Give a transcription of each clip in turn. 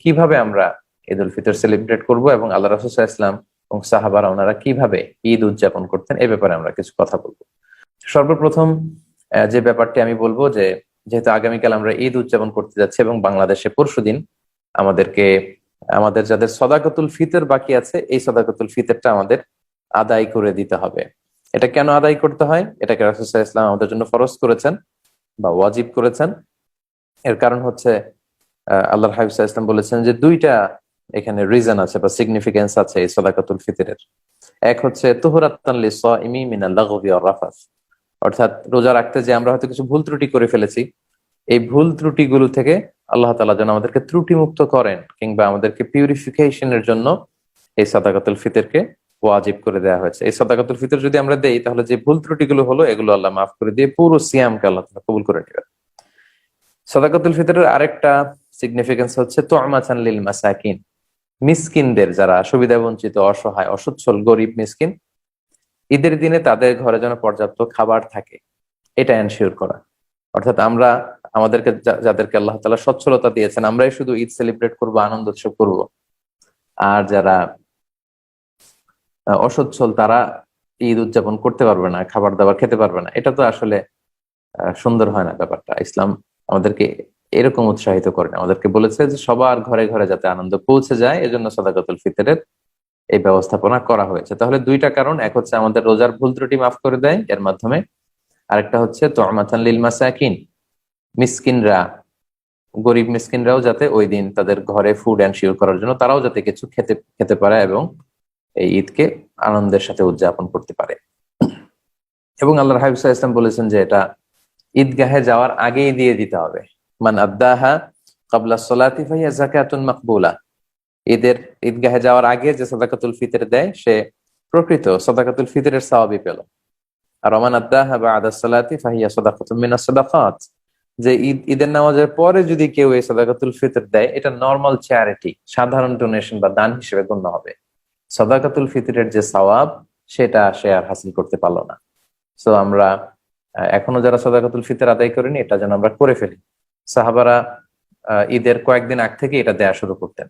কিভাবে আমরা ঈদ উল ফিতর সেলিব্রেট করব এবং আল্লাহ রাসূল সাল্লাল্লাহু আলাইহি ওয়াসাল্লাম এবং সাহাবারা ওনারা কিভাবে ঈদ উদযাপন করতেন এই ব্যাপারে আমরা কিছু কথা বলবো। সর্বপ্রথম যে ব্যাপারটি আমি বলবো যে যেহেতু আগামীকাল আমরা ঈদ উদযাপন করতে যাচ্ছি এবং বাংলাদেশে পরশুদিন আমাদের যাদের সদাকাতুল ফিতর বাকি আছে এই সদাকাতুল ফিতরটা আমাদের আদায় করে দিতে হবে। এটা কেন আদায় করতে হয়? এটাকে রাসূল সাল্লাল্লাহু আলাইহি ওয়াসাল্লাম আমাদের জন্য ফরজ করেছেন বা ওয়াজিব করেছেন। এর কারণ হচ্ছে আল্লাহর হাবিব সাল্লাল্লাহু আলাইহি ওয়াসাল্লাম বলেছেন যে দুইটা এখানে রিজন আছে বা সিগনিফিকেন্স আছে এই সাদাকাতুল ফিতরের। এক হচ্ছে তুহরাতান লিস-সাইমি মিনাল লাগবি ওয়ার রাফাস, অর্থাৎ রোজা রাখতে যে আমরা হয়তো কিছু ভুল ত্রুটি করে ফেলেছি, এই ভুল ত্রুটিগুলো থেকে আল্লাহ তাআলা যেন আমাদেরকে ত্রুটি মুক্ত করেন কিংবা আমাদেরকে পিউরিফিকেশনের জন্য এই সাদাকাতুল ফিতরকে ওয়াজিব করে দেওয়া হয়েছে। এই সাদাকাতুল ফিতর যদি আমরা দেই তাহলে যে ভুল ত্রুটিগুলো হলো এগুলো আল্লাহ মাফ করে দিয়ে পুরো সিয়ামকে আল্লাহ তাআলা কবুল করে নেবেন। সাদাকাতুল ফিতরের আরেকটা সিগনিফিকেন্স হচ্ছে তু'মাতান লিল মাসাকিন, মিসকিনদের, যারা সুবিধা বঞ্চিত, অসহায়, অসচ্ছল, গরিব মিসকিন, ঈদের দিনে তাদের ঘরে যেন পর্যাপ্ত খাবার থাকে এটা এনশিওর করা। অর্থাৎ আমরা আমাদেরকে যাদেরকে আল্লাহ তাআলা সচ্ছলতা দিয়েছেন আমরাই শুধু ঈদ সেলিব্রেট করব, আনন্দ উৎসব করব, আর যারা অসচ্ছল তারা ঈদ উদযাপন করতে পারবে না, খাবার দাবার খেতে পারবে না, এটা তো আসলে সুন্দর হয় না ব্যাপারটা। ইসলাম আমাদেরকে এরকম উৎসাহিত করে না, আমাদেরকে বলেছে যে সবার ঘরে ঘরে যাতে আনন্দ পৌঁছে যায় এজন্য সাদাকাতুল ফিতরের এই ব্যবস্থাপনা করা হয়েছে। তাহলে দুইটা কারণ, এক হচ্ছে আমাদের রোজার ভুল ত্রুটি মাফ করে দেয় এর মাধ্যমে, আরেকটা হচ্ছে তু'মাতান লিল মাসাকিন, মিসকিনরা, গরিব মিসকিনরাও যাতে ওই দিন তাদের ঘরে ফুড এনশিওর করার জন্য তারাও যাতে কিছু খেতে পারে এবং এই ঈদকে আনন্দের সাথে উদযাপন করতে পারে। এবং আল্লাহর হাবিব সাল্লাল্লাহু আলাইহি ওয়াসাল্লাম বলেছেন যে এটা ঈদগাহে যাওয়ার আগেই দিয়ে দিতে হবে। মান আদ্দাহা ক্বাবলা সলাতি ফাহিয়া যাকাতুন মাকবুলা, ঈদগাহে যাওয়ার আগে যে সাদাকাতুল ফিতর দেয় সে প্রকৃত সাদাকাতুল ফিতরের সওয়াবই পেল। আর মান আদ্দাহা বা'দা সলাতি ফাহিয়া সাদাকাতুম মিনাস সাদাকাত, যে ঈদের নামাজের পরে যদি কেউ এই সাদাকাতুল ফিতর দেয় এটা নরমাল চ্যারিটি, সাধারণ ডোনেশন বা দান হিসেবে গণ্য হবে। সাদাকাতুল ফিতরের যে সওয়াব সেটা সে আর হাসিল করতে পারলো না। সো আমরা এখনো যারা সাদাকাতুল ফিতর আদায় করেনি এটা যেন আমরা করে ফেলি। সাহাবারা ঈদের কয়েকদিন আগ থেকে এটা দেয়া শুরু করতেন।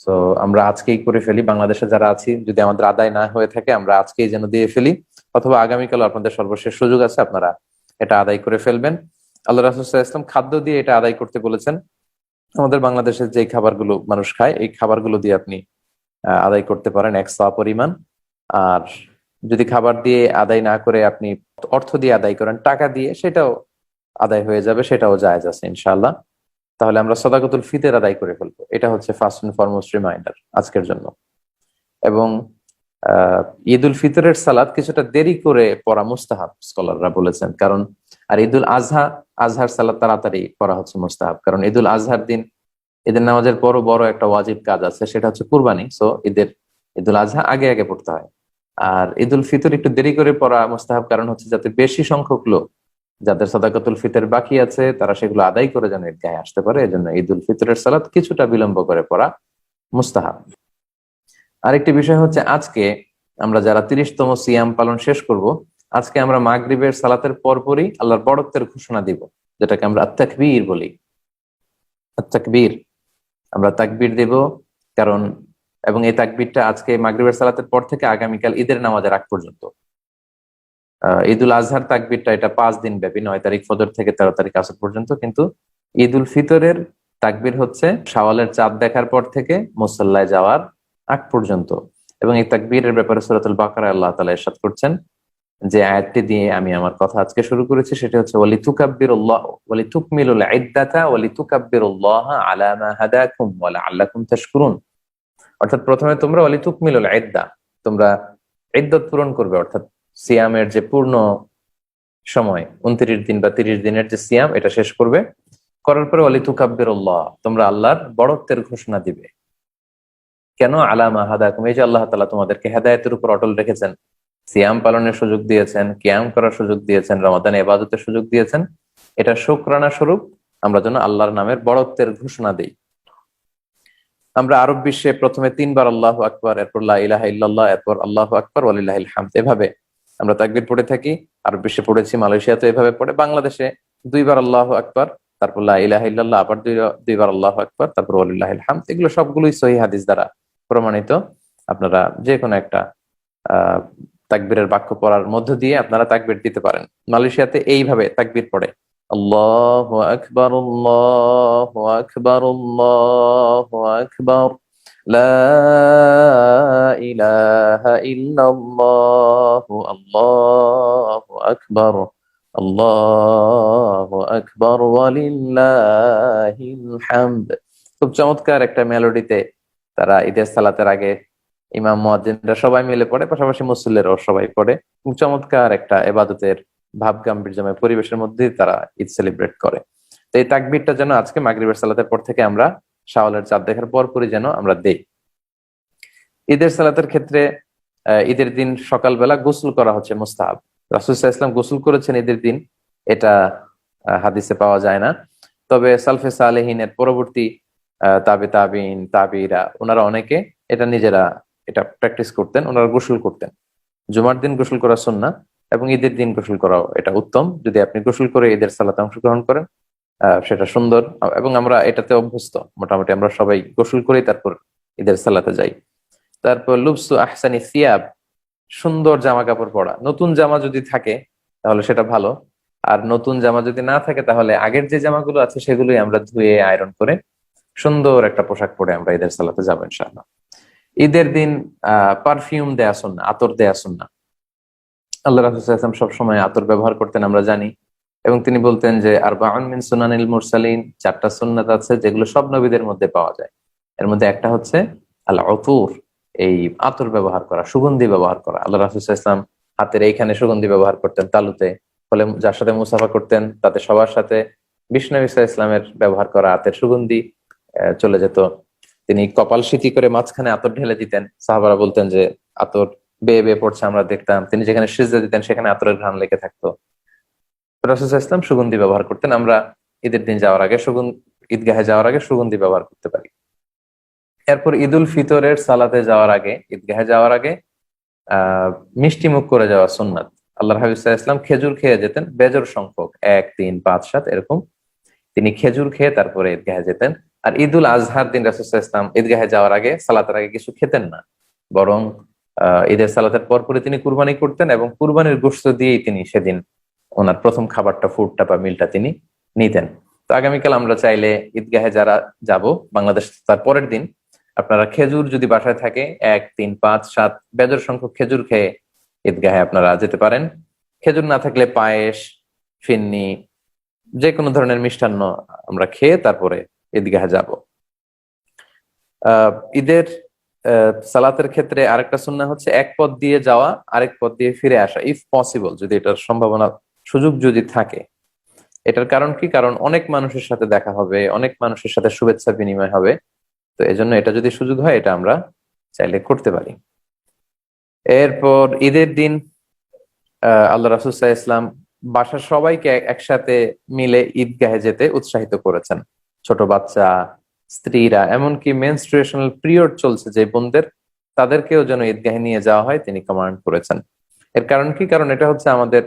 সো আমরা আজকেই করে ফেলি, বাংলাদেশে যারা আছি যদি আমাদের আদায় না হয়ে থাকে আমরা আজকেই যেন দিয়ে ফেলি, অথবা আগামীকাল আপনাদের সর্বশেষ সুযোগ আছে, আপনারা এটা আদায় করে ফেলবেন। আল্লাহ রাসূল সাল্লাল্লাহু আলাইহি ওয়াসাল্লাম খাদ্য দিয়ে এটা আদায় করতে বলেছেন। আমাদের বাংলাদেশের যে খাবারগুলো মানুষ খায় এই খাবারগুলো দিয়ে আপনি আদায় করতে পারেন এক সওয়াব পরিমাণ। আর যদি খাবার দিয়ে আদায় না করে আপনি অর্থ দিয়ে আদায় করেন, টাকা দিয়ে, সেটাও আদায় হয়ে যাবে, সেটাও জায়েজ আছে ইনশাআল্লাহ। তাহলে আমরা সাদাকাতুল ফিতর আদায় করে ফেলবো, এটা হচ্ছে ফার্স্ট এন্ড ফরমোস্ট রিমাইন্ডার আজকের জন্য। এবং ঈদ উল ফিতরের সালাত কিছুটা দেরি করে পড়া মুস্তাহাব স্কলাররা বলেছেন, কারণ আর ঈদুল আজহার সালাত তাড়াতাড়ি পড়া হচ্ছে মুস্তাহাব, কারণ ঈদুল আজহার দিন ঈদের নামাজের পরও বড় একটা ওয়াজিব কাজ আছে, সেটা হচ্ছে কুরবানি। সো ঈদুল আজহা আগে আগে পড়তে হয়, আর ঈদুল ফিতর একটু দেরি করে পড়া মুস্তাহাব, কারণ হচ্ছে যাতে বেশি সংখ্যক লোক যাদের সাদাকাতুল ফিতর বাকি আছে তারা সেগুলো আদায় করে যেন ঈদগাহে আসতে পারে, এজন্য ঈদুল ফিতরের সালাত কিছুটা বিলম্ব করে পড়া মুস্তাহাব। আরেকটি বিষয় হচ্ছে আজকে আমরা যারা 30তম সিয়াম পালন শেষ করব, আজকে আমরা মাগরিবের সালাতের পরপরই আল্লাহর বড়ত্বের ঘোষণা দিব, যেটাকে আমরা আত-তাকবীর বলি। আত-তাকবীর, আমরা তাকবীর দেব, কারণ এবং এই তাকবীরটা আজকে মাগরিবের সালাতের পর থেকে আগামীকাল ঈদের নামাজের আগ পর্যন্ত। ঈদুল আজহার তাকবীরটা এটা 5 দিন ব্যাপী, 9 তারিখ ফজর থেকে 13 তারিখ আসর পর্যন্ত, কিন্তু ঈদুল ফিতরের তাকবীর হচ্ছে শাওয়ালের চাঁদ দেখার পর থেকে মুসল্লায় যাওয়ার আগ পর্যন্ত। এবং এই তাকবীরের ব্যাপারে সূরাতুল বাকারায় আল্লাহ তাআলা ইরশাদ করছেন, যে আয়াতটি দিয়ে আমি আমার কথা আজকে শুরু করেছি সেটা হচ্ছে ওয়ালিতুকাব্বিরুল্লাহ ওয়ালিতুকমিলুল ইদ্দাতা ওয়ালিতুকাব্বিরুল্লাহ আলা মা হাদাকুম ওয়া লাআল্লাকুম তাশকুরুন। অর্থাৎ প্রথমে তোমরা ওয়ালিতুকমিলুল ইদ্দা, তোমরা ইদ্দত পূরণ করবে, অর্থাৎ সিয়ামের যে পূর্ণ সময় 29 দিন বা 30 দিনের যে সিয়াম এটা শেষ করবে, করার পরে ওয়ালিতুকাব্বিরুল্লাহ, তোমরা আল্লাহর বড়ত্বের ঘোষণা দিবে। কেন? আলা মা হাদাকুম, এই যে আল্লাহ তাআলা তোমাদেরকে হেদায়েতের উপর অটল রেখেছেন, সিয়াম পালনের সুযোগ দিয়েছেন, কিয়াম করার সুযোগ দিয়েছেন, রমাদানে ইবাদতের সুযোগ দিয়েছেন, এটা শুকরানা স্বরূপ আমরা যেন আল্লাহর নামের বড়ত্বের ঘোষণা দেই। আমরা আরব বিশ্বে প্রথমে 3 বার আল্লাহু আকবার, এরপর লা ইলাহা ইল্লাল্লাহ, এরপর আল্লাহু আকবার ওয়ালিল্লাহিল হামদ, এভাবে আমরা তাকবীর পড়ে থাকি। আরব বিশ্বে পড়েছি, মালয়েশিয়াতে এভাবে পড়ে, বাংলাদেশে 2 বার আল্লাহু আকবার তারপর লা ইলাহা ইল্লাল্লাহ, আবার দুইবার আল্লাহু আকবার, তারপর ওয়ালিল্লাহিল হামদ। এগুলো সবগুলোই সহিহ হাদিস দ্বারা প্রমাণিত। আপনারা যে কোনো একটা আহ তাকবীরের বাক্য পড়ার মধ্য দিয়ে আপনারা তাকবীর দিতে পারেন। মালয়েশিয়াতে এইভাবে তাকবীর পড়ে, আল্লাহু আকবার, আল্লাহু আকবার, আল্লাহু আকবার, লা ইলাহা ইল্লাল্লাহু, আল্লাহু আকবার, আল্লাহু আকবার, ওয়ালিল্লাহিল হামদ। খুব চমৎকার একটা মেলোডিতে তারা ঈদের সালাতের আগে ইমাম মুয়াজ্জিনরা সবাই মিলে পড়ে, পাশাপাশি মুসল্লিরাও সবাই পড়ে। খুব চমৎকার একটা ইবাদতের ভাব গাম্ভীর্যময় পরিবেশের মধ্যে তারা ঈদ সেলিব্রেট করে। তো এই তাকবীরটা যেন আজকে মাগরিবের সালাতের পর থেকে আমরা শাওয়ালের চাঁদ দেখার পরপরই যেন আমরা দেই। ঈদের সালাতের ক্ষেত্রে ঈদের দিন সকালবেলা গোসল করা হচ্ছে মুস্তাহাব। রাসূল সাল্লাল্লাহু আলাইহি ওয়াসাল্লাম গোসল করেছেন ঈদের দিন, এটা হাদিসে পাওয়া যায় না। তবে সালফে সালেহিনের পরবর্তী তাবে তাবিন তাবিরা ওনারা অনেকে এটা নিজেরা এটা প্র্যাকটিস করতেন, ওনারা গোসল করতেন। জুমার দিন গোসল করা সুন্নাহ এবং ঈদের দিন গোসল করাও এটা উত্তম। যদি আপনি গোসল করে ঈদের সালাতে অংশগ্রহণ করেন সেটা সুন্দর, এবং আমরা এটাতে অভ্যস্ত। মোটামুটি আমরা সবাই গোসল করেই তারপর ঈদের সালাতে যাই। তারপর লুবসু আহসানি সিয়াব, সুন্দর জামা কাপড় পরা। নতুন জামা যদি থাকে তাহলে সেটা ভালো, আর নতুন জামা যদি না থাকে তাহলে আগের যে জামাগুলো আছে সেগুলোই আমরা ধুয়ে আয়রন করে সুন্দর একটা পোশাক পরে আমরা ঈদের সালাতে যাবো ইনশাআল্লাহ। ঈদের দিন পারফিউম দেয়া সুন্নাহ, আতর দেয়া সুন্নাহ। আল্লাহ রাসূল সাল্লাল্লাহু আলাইহি ওয়াসাল্লাম সবসময় আতর ব্যবহার করতেন, আমরা জানি। এবং তিনি বলতেন যে আরবাউন মিন সুনানিল মুরসালিন, চারটা সুন্নাত আছে যেগুলো সব নবীদের মধ্যে পাওয়া যায়। এর মধ্যে একটা হচ্ছে আল উতুর, এই আতর ব্যবহার করা, সুগন্ধি ব্যবহার করা। আল্লাহ রাসূল সাল্লাল্লাহু আলাইহি ওয়াসাল্লাম হাতের এইখানে সুগন্ধি ব্যবহার করতেন তালুতে, ফলে যার সাথে মুসাফা করতেন তাদের সবার সাথে বিষ্ণু নবী সাল্লাল্লাহু আলাইহি ওয়াসাল্লামের ব্যবহার করা হাতের সুগন্ধি চলে যেত। তিনি কপাল সিথি করে মাঝখানে আতর ঢেলে দিতেন, সাহাবারা বলতেন যে আতর বেয়ে বেয়ে পড়ছে, আমরা দেখতাম। তিনি যেখানে সিজদা দিতেন সেখানে আতরের ঘ্রাণ লেগে থাকতো। রাসূল সাল্লাল্লাহু আলাইহি ওয়াসাল্লাম সুগন্ধি ব্যবহার করতেন। আমরা ঈদের দিন যাওয়ার আগে ঈদগাহে যাওয়ার আগে সুগন্ধি ব্যবহার করতে পারি। এরপর ঈদুল ফিতরের সালাতে যাওয়ার আগে, ঈদগাহে যাওয়ার আগে মিষ্টি মুখ করে যাওয়া সুন্নাত। আল্লাহর হাবিব সাল্লাল্লাহু আলাইহি ওয়াসাল্লাম খেজুর খেয়ে যেতেন বেজোড় সংখ্যক, 1, 3, 5, 7 এরকম। তিনি খেজুর খেয়ে তারপরে ঈদগাহে যেতেন। আর ঈদুল আজহার দিন রাসূল সাল্লাল্লাহু আলাইহি ওয়াসাল্লাম ঈদগাহে যাওয়ার আগে, সালাতের আগে কিছু খেতেন না, বরং ঈদের সালাতের পরপরই তিনি কুরবানি করতেন এবং কুরবানির গোশত দিয়েই তিনি সেদিন ওনার প্রথম খাবারটা, ফুডটা বা মিলটা তিনি নিতেন। তো আগামীকাল আমরা চাইলে ঈদগাহে যারা যাব বাংলাদেশ, তার পরের দিন আপনারা খেজুর যদি বাসায় থাকে 1, 3, 5, 7 বেজোড় সংখ্যক খেজুর খেয়ে ঈদগাহে আপনারা যেতে পারেন। খেজুর না থাকলে পায়েস, ফিন্নি, যে কোনো ধরনের মিষ্টান্ন আমরা খেয়ে তারপরে ঈদগাহে যাব। ঈদের সালাতের ক্ষেত্রে আরেকটা সুন্নাহ হচ্ছে এক পথ দিয়ে যাওয়া আরেক পথ দিয়ে ফিরে আসা, ইফ পসিবল, যদি এটার সম্ভাবনা সুযোগ যদি থাকে। এটার কারণ কি? কারণ অনেক মানুষের সাথে দেখা হবে, অনেক মানুষের সাথে শুভেচ্ছা বিনিময় হবে। তো এজন্য এটা যদি সুযোগ হয় এটা আমরা চাইলে করতে পারি। এরপর ঈদের দিন আল্লাহ রাসূল সাল্লাল্লাহু আলাইহি ওয়াসাল্লাম বাসার সবাইকে একসাথে মিলে ঈদগাহে যেতে উৎসাহিত করেছেন। ছোট বাচ্চা, স্ত্রীরা, এমনকি মেনস্ট্রুয়েশনাল পিরিয়ড চলছে যে বোনদের, তাদেরকেও যেন ঈদগাহে নিয়ে যাওয়া হয় তিনি কমান্ড করেছেন। এর কারণ কি? কারণ এটা হচ্ছে আমাদের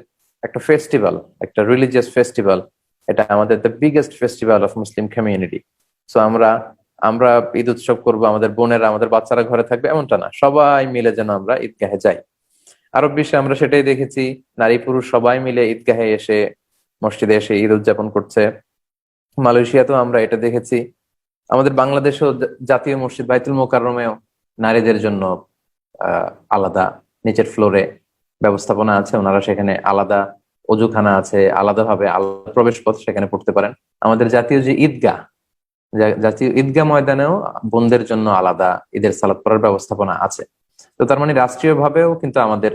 একটা ফেস্টিভ্যাল, একটা রিলিজিয়াস ফেস্টিভ্যাল। এটা আমাদের the biggest festival of Muslim community. So আমরা ঈদ উৎসব করবো, আমাদের বোনেরা, আমাদের বাচ্চারা ঘরে থাকবে এমনটা না, সবাই মিলে যেন আমরা ঈদগাহে যাই। আরব বিশ্বে আমরা সেটাই দেখেছি, নারী পুরুষ সবাই মিলে ঈদগাহে এসে, মসজিদে এসে ঈদ উদযাপন করছে। মালয়েশিয়াতেও আমরা এটা দেখেছি। আমাদের বাংলাদেশেও জাতীয় মসজিদ বাইতুল মোকাররমেও নারীদের জন্য আলাদা নিচের ফ্লোরে ব্যবস্থাপনা আছে, ওনারা সেখানে আলাদা অজুখানা আছে, আলাদাভাবে আলাদা প্রবেশ পথ, সেখানে পড়তে পারেন। আমাদের জাতীয় যে ঈদগাহ, জাতীয় ঈদগাহ ময়দানেও বোনদের জন্য আলাদা ঈদের সালাত পড়ার ব্যবস্থাপনা আছে। তো তার মানে রাষ্ট্রীয় ভাবেও কিন্তু আমাদের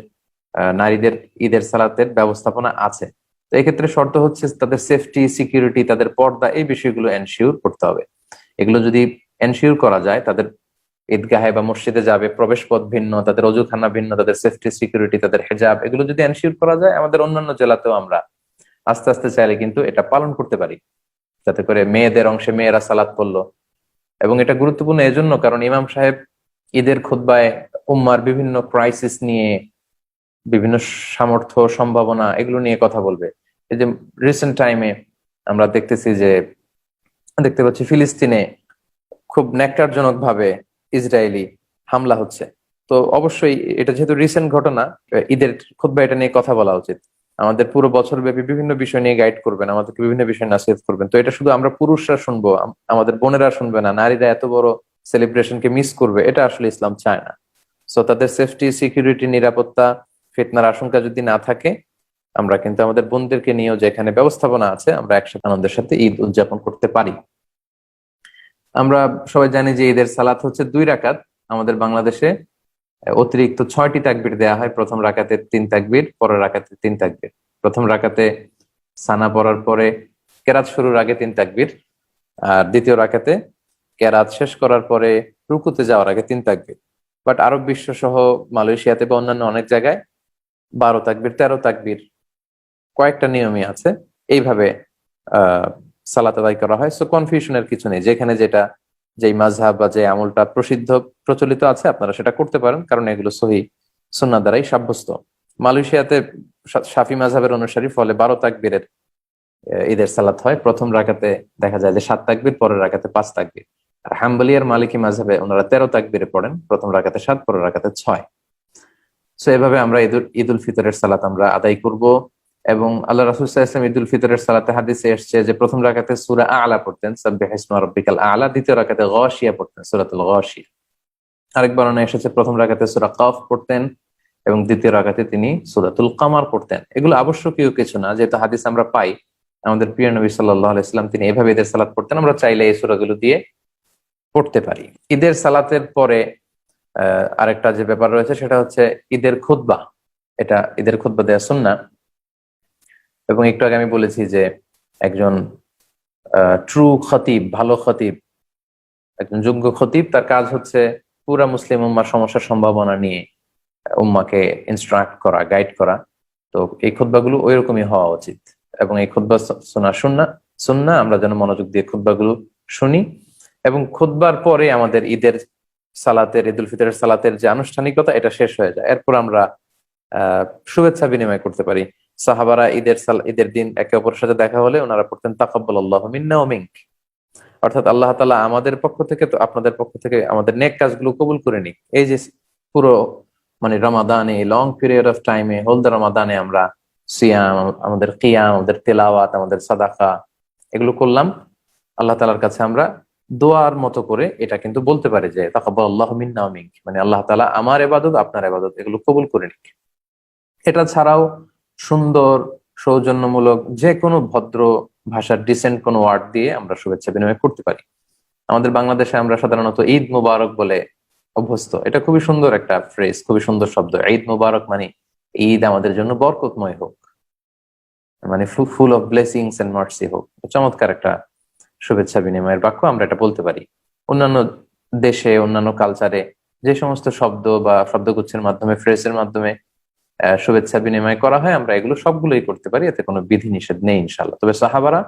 নারীদের ঈদের সালাতের ব্যবস্থাপনা আছে। তো এক্ষেত্রে শর্ত হচ্ছে তাদের সেফটি, সিকিউরিটি, তাদের পর্দা, এই বিষয়গুলো এনশিওর করতে হবে। এগুলো যদি এনশিওর করা যায়, তাদের ঈদগাহে বা মসজিদে যাবে প্রবেশ পথ ভিন্ন, তাদের অজুখানা ভিন্ন, তাদের সেফটি, সিকিউরিটি, তাদের হেজাব, এগুলো যদি এনশিওর করা যায়, আমাদের অন্যান্য জেলাতেও আমরা আস্তে আস্তে চাইলে কিন্তু এটা পালন করতে পারি, যাতে করে মেয়েদের অংশে মেয়েরা সালাত পড়লো। এবং এটা গুরুত্বপূর্ণ এজন্য কারণ ইমাম সাহেব ঈদের খুতবায় উম্মার বিভিন্ন ক্রাইসিস নিয়ে, বিভিন্ন সামর্থ্য, সম্ভাবনা, এগুলো নিয়ে কথা বলবে। এই যে রিসেন্ট টাইমে আমরা দেখতে পাচ্ছি ফিলিস্তিনে খুব ন্যাক্কারজনক ভাবে ইসরায়েলি হামলা হচ্ছে। তো অবশ্যই এটা যেহেতু রিসেন্ট ঘটনা, ঈদের খুতবা এটা নিয়ে কথা বলা উচিত। আমাদের পুরো বছর ব্যাপী বিভিন্ন বিষয় নিয়ে গাইড করবেন, আমাদেরকে বিভিন্ন বিষয় নাসিহত করবেন। তো এটা শুধু আমরা পুরুষরা শুনবো, আমাদের বোনেরা শুনবে না, নারীরা এত বড় সেলিব্রেশনকে মিস করবে, এটা আসলে ইসলাম চায় না। সো তাদের সেফটি, সিকিউরিটি, নিরাপত্তা, ফিতনার আশঙ্কা যদি না থাকে, আমরা কিন্তু আমাদের বোনদেরকে নিয়েও যেখানে ব্যবস্থাপনা আছে আমরা একসাথে আনন্দের সাথে ঈদ উদযাপন করতে পারি। আমরা সবাই জানি যে ঈদের সালাত হচ্ছে 2 রাকাত। আমাদের বাংলাদেশে অতিরিক্ত 6টি তাকবীর দেয়া হয়। প্রথম রাকাতে 3 তাকবীর, পরের রাকাতে 3 তাকবীর। প্রথম রাকাতে সানা পড়ার পরে কেরাত শুরুর আগে 3 তাকবীর, আর দ্বিতীয় রাকাতে কেরাত শেষ করার পরে রুকুতে যাওয়ার আগে 3 তাকবীর। বাট আরব বিশ্ব সহ মালয়েশিয়াতে বা অন্যান্য অনেক জায়গায় 12 তাকবীর, 13 তাকবীর, কয়েকটা নিয়মই আছে। এইভাবে আহ সালাত আদায় করা হয়। সো কনফিউশনের কিছু নেই, যেখানে যেই মাযহাব বা যে আমলটা প্রচলিত আছে আপনারা সেটা করতে পারেন, কারণ এগুলো সহিহ সুন্নাহ দ্বারাই সাব্যস্ত। মালয়েশিয়াতে শাফি মাযহাবের অনুসারী, ফলে 12 তাকবীরের ঈদের সালাত হয়। প্রথম রাকাতে দেখা যায় যে 7 তাকবীর, পরের রাকাতে 5 তাকবীর। আর হাম্বলি আর মালিকি মাযহাবে ওনারা 13 তাকবীরে পড়েন, প্রথম রাকাতে 7, পরের রাকাতে 6। সো এভাবে আমরা ঈদুল ফিতরের সালাত আমরা আদায় করব। এবং আল্লাহ রাসূল সাল্লাল্লাহু আলাইহি ওয়াসাল্লাম ঈদুল ফিতরের সালাতে হাদিসে এসেছে যে প্রথম রাকাতে সূরা আ'লা পড়তেন, সাব্বিহ ইসমা রাব্বিকাল আ'লা। দ্বিতীয় রাকাতে গাশিয়া পড়তেন, সূরাতুল গাশিয়া। আরেক বর্ণনা এসেছে প্রথম রাকাতে সূরা কাফ পড়তেন এবং দ্বিতীয় রাকাতে তিনি সূরাতুল কামার পড়তেন। এগুলো আবশ্যকীয় কিছু না, যেহেতু হাদিস আমরা পাই। আমাদের প্রিয় নবী সাল্লাল্লাহু আলাইহি ওয়াসাল্লাম তিনি এভাবে ঈদের সালাত পড়তেন, আমরা চাইলে এই সূরাগুলো দিয়ে পড়তে পারি। ঈদের সালাতের পরে আরেকটা যে ব্যাপার রয়েছে সেটা হচ্ছে ঈদের খুতবা। এটা ঈদের খুতবা দেয়া সুন্নাহ। এবং একটু আগে আমি বলেছি যে একজন ট্রু খতিব, ভালো খতিব, একজন যোগ্য খতিব, তার কাজ হচ্ছে পুরা মুসলিম উম্মার সমস্যার সম্ভাবনা নিয়ে উম্মাকে ইনস্ট্রাক্ট করা, গাইড করা। তো এই খুতবাগুলো ওই রকমই হওয়া উচিত। এবং এই খুতবা শোনা সুন্নাহ, আমরা যেন মনোযোগ দিয়ে খুতবাগুলো শুনি। এবং খুতবার পরে আমাদের ঈদুল ফিতরের সালাতের যে আনুষ্ঠানিকতা, এটা শেষ হয়ে যায়। এরপর আমরা শুভেচ্ছা বিনিময় করতে পারি। সাহাবারা ঈদের দিন একে অপরের সাথে দেখা হলে ওনারা পড়তেন তাকাব্বালাল্লাহু মিন্না ওয়া মিনক, অর্থাৎ আল্লাহ তাআলা আমাদের পক্ষ থেকে তো আপনাদের পক্ষ থেকে আমাদের নেক কাজগুলো কবুল করে নিক। এই যে পুরো মানে রমাদানে, লং পিরিয়ড অফ টাইমে, হোল দ্য রমাদানে আমরা সিয়াম, আমাদের কিয়াম, আমাদের তেলাওয়াত, আমাদের সাদাকা, এগুলো করলাম। আল্লাহ তাআলার কাছে আমরা দোয়ার মতো করে এটা কিন্তু বলতে পারি যে তাকাব্বালাল্লাহু মিন্না ওয়া মিনক, মানে আল্লাহ তাআলা আমার ইবাদত, আপনার ইবাদত, এগুলো কবুল করে নিক। এটা ছাড়াও সুন্দর, সৌজন্যমূলক যে কোনো ভদ্র ভাষার ডিসেন্ট কোনো ওয়ার্ড দিয়ে আমরা শুভেচ্ছা বিনিময় করতে পারি। আমাদের বাংলাদেশে আমরা সাধারণত ঈদ মুবারক বলে অভ্যস্ত। এটা খুবই সুন্দর একটা ফ্রেজ, খুবই সুন্দর শব্দ। ঈদ মুবারক মানে ঈদ আমাদের জন্য বরকতময় হোক, মানে full of blessings and mercy হোক। চমৎকার একটা শুভেচ্ছা বিনিময়ের বাক্য, আমরা এটা বলতে পারি। অন্যান্য দেশে, অন্যান্য কালচারে যে সমস্ত শব্দ বা শব্দগুচ্ছের মাধ্যমে, ফ্রেজের মাধ্যমে শুভেচ্ছা বিনিময় করা হয়, আমরা এগুলো সবগুলোই করতে পারি, এতে কোনো বিধি নিষেধ নেই ইনশাআল্লাহ। তবে সাহাবারা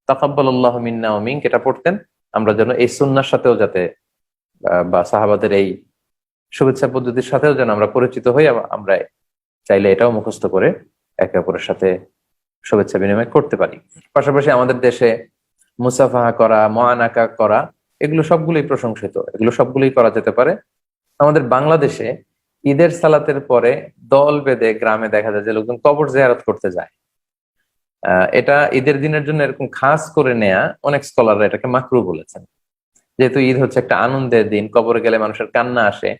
তাকাব্বালাল্লাহু মিন্না ওয়া মিনক এটা পড়তেন। আমরা যেন এই সুন্নাহর সাথেও যাতে বা সাহাবাদের এই শুভেচ্ছা পদ্ধতির সাথেও যেন আমরা পরিচিত হই, আমরা চাইলে এটাও মুখস্থ করে একে অপরের সাথে শুভেচ্ছা বিনিময় করতে পারি। পাশাপাশি আমাদের দেশে মুসাফাহা করা, মুআনাকা করা, এগুলো সবগুলোই প্রশংসিত, এগুলো সবগুলোই করা যেতে পারে। আমাদের বাংলাদেশে ঈদের সালাতের পরে দল বেঁধে গ্রামে দেখা যায় যে লোকজন কবর জিয়ারত করতে যায়। এটা ঈদের দিনের জন্য এরকম খাস করে নেয়া, অনেক স্কলাররা এটাকে মাকরুহ বলেছেন। যেহেতু ঈদ হচ্ছে একটা আনন্দের দিন, কবরে গেলে মানুষের কান্না আসে।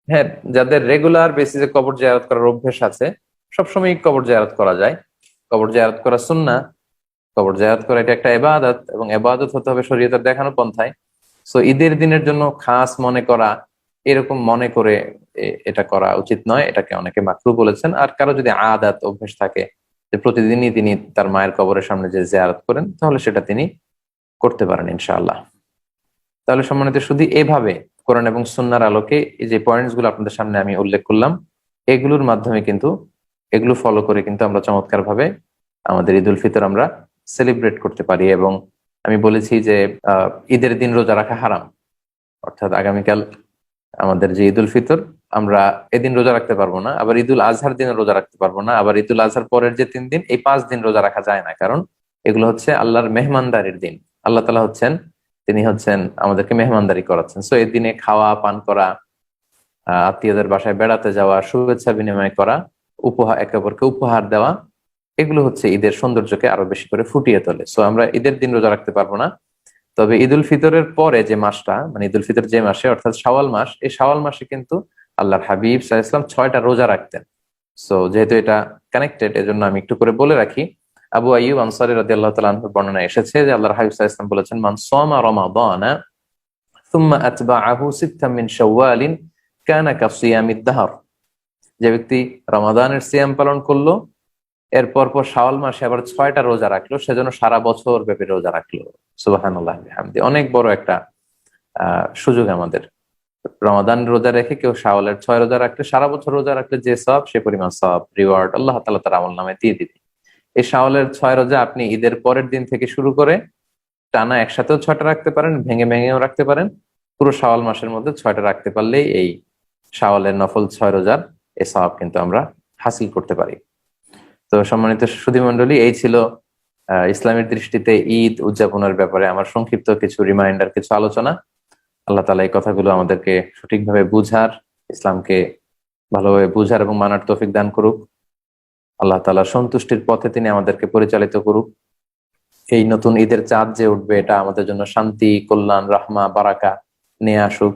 হ্যাঁ, যাদের রেগুলার বেসিসে কবর জিয়ারত করার অভ্যেস আছে, সবসময় কবর জিয়ারত করা যায়। কবর জিয়ারত করা সুন্নাহ, কবর জিয়ারত করা এটা একটা ইবাদত, এবং ইবাদত হতে হবে শরীয়তের দেখানো পন্থায়। সো ঈদের দিনের জন্য খাস মনে করা, এরকম মনে করে এটা করা উচিত নয়, এটাকে অনেকে মাকরুহ বলেছেন। আর কারো যদি আদাত, অভ্যেস থাকে যে প্রতিদিনই তিনি তার মায়ের কবরের সামনে যে জিয়ারত করেন, তাহলে সেটা তিনি করতে পারেন ইনশাআল্লাহ। তাহলে সম্মানিত, শুধু এভাবে কোরআন এবং সুন্নাহর আলোকে এই যে পয়েন্টস গুলো আপনাদের সামনে আমি উল্লেখ করলাম, এগুলোর মাধ্যমে কিন্তু, এগুলো ফলো করে কিন্তু আমরা চমৎকার ভাবে আমাদের ঈদুল ফিতর আমরা সেলিব্রেট করতে পারি। এবং আমি বলেছি যে ঈদের দিন রোজা রাখা হারাম, অর্থাৎ আগামীকাল আমাদের যে ঈদুল ফিতর, আমরা এদিন রোজা রাখতে পারবো না, আবার ঈদুল আজহার দিনে রোজা রাখতে পারবো না, আবার ঈদুল আজহার পরের যে 3 দিন, এই 5 দিন রোজা রাখা যায় না, কারণ এগুলো হচ্ছে আল্লাহর মেহমানদারির দিন। আল্লাহ তাআলা তিনি আমাদেরকে মেহমানদারি করাচ্ছেন। সো এই দিনে খাওয়া পান করা, আত্মীয়দের বাসায় বেড়াতে যাওয়া, শুভেচ্ছা বিনিময় করা, একে অপরকে উপহার দেওয়া, এগুলো হচ্ছে ঈদের সৌন্দর্যকে আরো বেশি করে ফুটিয়ে তোলে। সো আমরা ঈদের দিন রোজা রাখতে পারবো না, তবে ঈদ উল ফিতরের পরে যে মাসটা, মানে ঈদ উল ফিতর যে মাসে, অর্থাৎ শাওয়াল মাস, এই শাওয়াল মাসে কিন্তু আল্লাহর হাবিব সাল্লাল্লাহু আলাইহি ওয়াসাল্লাম 6টা রোজা রাখতেন। সো যেহেতু এটা কানেক্টেড, এজন্য আমি একটু করে বলে রাখি। আবু আইয়ুব আনসারী রাদিয়াল্লাহু তাআলা আনহুর বর্ণনায় এসেছে যে আল্লাহর হাবিব সাল্লাল্লাহু আলাইহি ওয়াসাল্লাম বলেছেন, মান সামা রমাদানা সুম্মা আতবাআহু সিত্তাম মিন শাওয়ালিন কানা কাসিয়ামিদ দাহর। যে ব্যক্তি রমাদানের সিয়াম পালন করলো, এরপর শাওয়াল মাসে আবার 6টা রোজা রাখলো, সেজন্য সারা বছর ব্যাপী রোজা রাখলো। সুবহানাল্লাহ বিহামদি। অনেক বড় একটা সুযোগ আমাদের। রমাদান রোজা রেখে কেউ শাওয়ালের 6 রোজা রাখলে, সারা বছর রোজা রাখলে যে সওয়াব, সে পরিমাণ সওয়াব রিওয়ার্ড আল্লাহ তাআলা তার আমলনামায় দিয়ে দিবে। এই শাওয়ালের 6 রোজা আপনি ঈদের পরের দিন থেকে শুরু করে টানা একসাথেও 6টা রাখতে পারেন, ভেঙে ভেঙেও রাখতে পারেন। পুরো শাওয়াল মাসের মধ্যে 6টা রাখতে পারলেই এই শাওয়ালের নফল 6 রোজার এই সওয়াব কিন্তু আমরা হাসিল করতে পারি। তো সম্মানিত সুধীমণ্ডলী, এই ছিল ইসলামের দৃষ্টিতে ঈদ উদযাপনের ব্যাপারে আমার সংক্ষিপ্ত কিছু রিমাইন্ডার, কিছু আলোচনা। আল্লাহ তাআলা এই কথাগুলো আমাদেরকে সঠিকভাবে বুঝার, ইসলামকে ভালোভাবে বুঝার এবং মানার তৌফিক দান করুক। আল্লাহ তাআলা সন্তুষ্টির পথে তিনি আমাদেরকে পরিচালিত করুক। এই নতুন ঈদের চাঁদ যে উঠবে, এটা আমাদের জন্য শান্তি, কল্যাণ, রাহমা, বারাকা নিয়ে আসুক।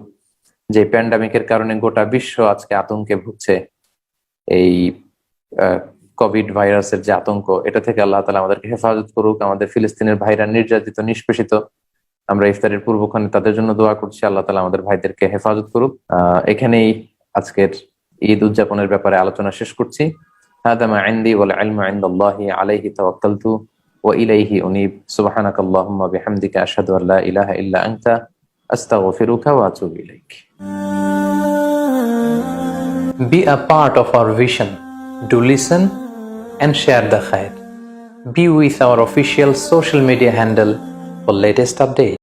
যে প্যান্ডামিকের কারণে গোটা বিশ্ব আজকে আতঙ্কে ভুগছে, এই কোভিড ভাইরাসের যে আতঙ্ক, এটা থেকে আল্লাহ তাআলা আমাদেরকে হেফাজত করুক। আমাদের ফিলিস্তিনের ভাইরা নির্যাতিত, নিষ্পেষিত, আমরা ইফতারের পূর্বক্ষণে তাদের জন্য দোয়া করছি। আল্লাহ তাআলা আমাদের ভাইদেরকে হেফাজত করুক। এখানেই আজকের ঈদ উদযাপনের ব্যাপারে আলোচনা শেষ করছি। হাদা মা ইনদি ওয়াল ইলমু ইনদাল্লাহি আলাইহি তাওয়াক্কালতু ওয়া ইলাইহি উনীব। সুবহানাকাল্লাহুম্মা বিহামদিকা আশহাদু আল্লা ইলাহা ইল্লা আনতা আস্তাগফিরুকা ওয়া আতুবু ইলাইক। Be a part of our vision. Do listen and share the khair. Be with our official social media handle for latest updates.